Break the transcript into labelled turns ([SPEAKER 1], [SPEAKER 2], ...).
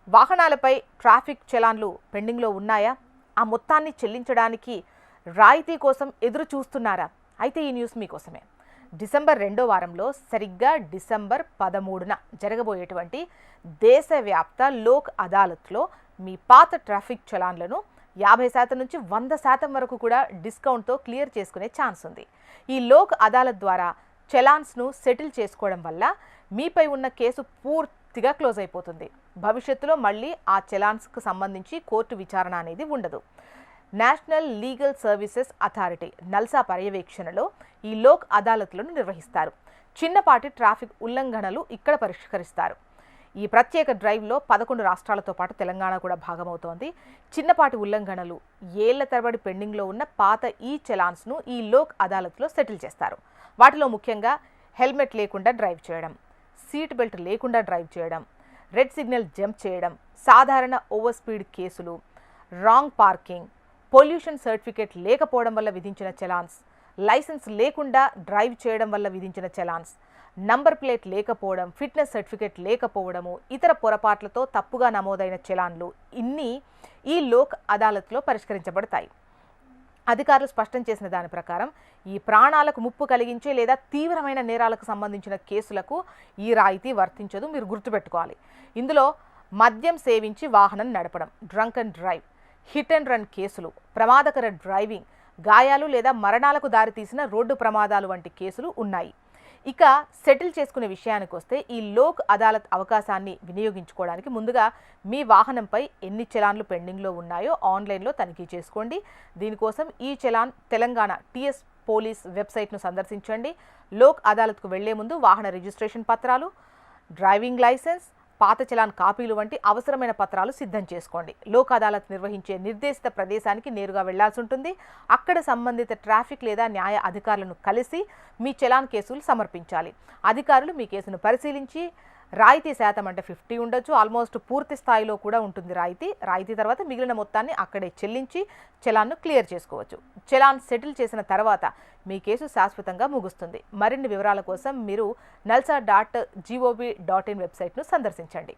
[SPEAKER 1] వాహనాలపై ట్రాఫిక్ చలాన్లు పెండింగ్లో ఉన్నాయా? ఆ మొత్తాన్ని చెల్లించడానికి రాయితీ కోసం ఎదురు చూస్తున్నారా? అయితే ఈ న్యూస్ మీకోసమే. డిసెంబర్ 2వ వారంలో సరిగ్గా డిసెంబర్ 13న జరగబోయేటువంటి దేశవ్యాప్త లోక్ అదాలత్లో మీ పాత ట్రాఫిక్ చలాన్లను 50% నుంచి 100% వరకు కూడా డిస్కౌంట్తో క్లియర్ చేసుకునే ఛాన్స్ ఉంది. ఈ లోక్ అదాలత్ ద్వారా చలాన్స్ను సెటిల్ చేసుకోవడం వల్ల మీపై ఉన్న కేసు పూర్తిగా క్లోజ్ అయిపోతుంది. భవిష్యత్తులో మళ్ళీ ఆ చలాన్స్కు సంబంధించి కోర్టు విచారణ అనేది ఉండదు. National legal services authority NALSA పర్యవేక్షణలో ఈ లోక్ అదాలత్లను నిర్వహిస్తారు. చిన్నపాటి ట్రాఫిక్ ఉల్లంఘనలు ఇక్కడ పరిష్కరిస్తారు. ఈ ప్రత్యేక డ్రైవ్లో 11 రాష్ట్రాలతో పాటు తెలంగాణ కూడా భాగమవుతోంది. చిన్నపాటి ఉల్లంఘనలు, ఏళ్ల తరబడి పెండింగ్లో ఉన్న పాత ఈ చలాన్స్ను ఈ లోక్ అదాలత్లో సెటిల్ చేస్తారు. వాటిలో ముఖ్యంగా హెల్మెట్ లేకుండా డ్రైవ్ చేయడం, సీట్ బెల్ట్ లేకుండా డ్రైవ్ చేయడం, రెడ్ సిగ్నల్ జంప్ చేయడం, సాధారణ ఓవర్ స్పీడ్ కేసులు, రాంగ్ పార్కింగ్, పొల్యూషన్ సర్టిఫికేట్ లేకపోవడం వల్ల విధించిన చలాన్స్, లైసెన్స్ లేకుండా డ్రైవ్ చేయడం వల్ల విధించిన చలాన్స్, నంబర్ ప్లేట్ లేకపోవడం, ఫిట్నెస్ సర్టిఫికేట్ లేకపోవడము, ఇతర పొరపాట్లతో తప్పుగా నమోదైన చలాన్లు ఇన్ని ఈ లోక్ అదాలత్లో పరిష్కరించబడతాయి. అధికారులు స్పష్టం చేసిన దాని ప్రకారం ఈ ప్రాణాలకు ముప్పు కలిగించే లేదా తీవ్రమైన నేరాలకు సంబంధించిన కేసులకు ఈ రాయితీ వర్తించదు. మీరు గుర్తుపెట్టుకోవాలి. ఇందులో మద్యం సేవించి వాహనం నడపడం, drunk and drive, hit and run కేసులు, ప్రమాదకర డ్రైవింగ్, గాయాలు లేదా మరణాలకు దారితీసిన రోడ్డు ప్రమాదాలు వంటి కేసులు ఉన్నాయి. ఇక సెటిల్ చేసుకునే విషయానికి వస్తే ఈ లోక్ అదాలత్ అవకాశాన్ని వినియోగించుకోవడానికి ముందుగా మీ వాహనంపై ఎన్ని చలాన్లు పెండింగ్లో ఉన్నాయో ఆన్లైన్లో తనిఖీ చేసుకోండి. దీనికోసం ఈ చలాన్ తెలంగాణ టీఎస్ పోలీస్ వెబ్సైట్ను సందర్శించండి. లోక్ అదాలత్కు వెళ్లే ముందు వాహన రిజిస్ట్రేషన్ పత్రాలు, డ్రైవింగ్ లైసెన్స్, పాత చలాన్ కాపీలు వంటి అవసరమైన పత్రాలు సిద్ధం చేసుకోండి. లోక్ అదాలత్ నిర్వహించే నిర్దేశిత ప్రదేశానికి నేరుగా వెళ్లాల్సి ఉంటుంది. అక్కడ సంబంధిత ట్రాఫిక్ లేదా న్యాయ అధికారులను కలిసి మీ చలాన్ కేసులు సమర్పించాలి. అధికారులు మీ కేసును పరిశీలించి రాయితీ శాతం అంటే 50 ఉండొచ్చు, ఆల్మోస్ట్ పూర్తి స్థాయిలో కూడా ఉంటుంది రాయితీ తర్వాత మిగిలిన మొత్తాన్ని అక్కడే చెల్లించి చలాన్ను క్లియర్ చేసుకోవచ్చు. చలాన్ సెటిల్ చేసిన తర్వాత మీ కేసు శాశ్వతంగా ముగుస్తుంది. మరిన్ని వివరాల కోసం మీరు nalsa.gov.in వెబ్సైట్ను సందర్శించండి.